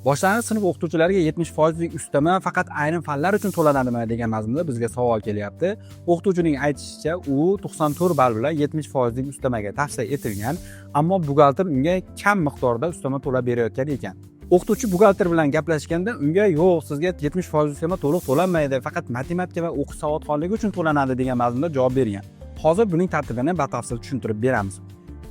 Boshlang'ich sinf o'qituvchilariga 70% ustama faqat ayrim fanlar uchun to'lanadimi degan mazmunda bizga savol kelyapti. O'qituvchining aytishicha, u 94 ball bilan 70% ustamaga tavsiya etilgan, ammo buxgalter unga kam miqdorda ustama to'lab berayotgan ekan. O'qituvchi buxgalter bilan gaplashganda unga yo'q, sizga 70% ustama to'liq to'lanmaydi, faqat matematika va o'qish savodxonligi uchun to'lanadi degan mazmunda javob bergan. Hozir buning tartibini batafsil tushuntirib beramiz.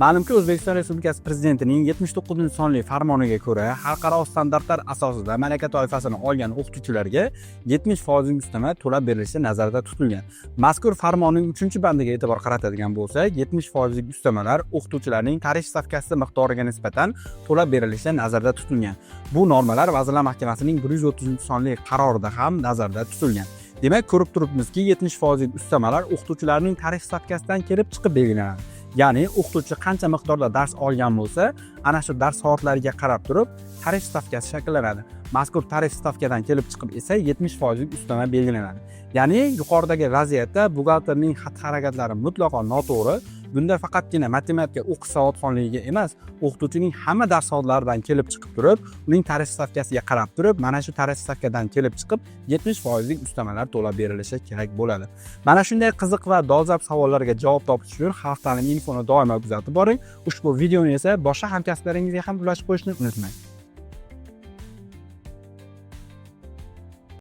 Ma'lumki, O'zbekiston Respublikasi Prezidentining 79-sonli farmoniga ko'ra, xalqaro standartlar asosida malaka toifasini olgan o'qituvchilarga 70% ustama to'lab berilishi nazarda tutilgan. Mazkur farmonning 3-bandiga e'tibor qaratadigan bo'lsak, 70% ustamalar o'qituvchilarning tarif stavkasi miqdoriga nisbatan to'lab berilishi nazarda tutilgan. Bu normalar Vazirlar Mahkamasining 130-sonli qarorida ham nazarda tutilgan. Demak, ko'rib turibmizki, 70% ustamalar o'qituvchilarning tarif stavkasidan kelib chiqib belgilanadi. Ya'ni o'qituvchi qancha miqdorda dars olgan bo'lsa, ana shu dars soatlariga qarab turib tarif stavkasi shakllanadi. Mazkur tarif stavkadan kelib chiqib esa 70% ustama belgilanadi. Ya'ni yuqoridagi vaziyatda buxgalterning xatti-harakatlari mutlaqo noto'g'ri. Bunda faqatgina matematika o'qish savodxonligiga emas, o'qituvchining hamma dars soatlaridan kelib chiqib turib, uning tarif stavkasiga qarab turib, mana shu tarif stavkadan kelib chiqib 70% ustamalar to'lab berilishi kerak bo'ladi. Mana shunday qiziq va dolzarb savollarga javob topish uchun Xalq ta'limi infoni doimo kuzatib boring. Ushbu videoni esa boshqa hamkasblaringizga ham ulashib qo'yishni unutmang.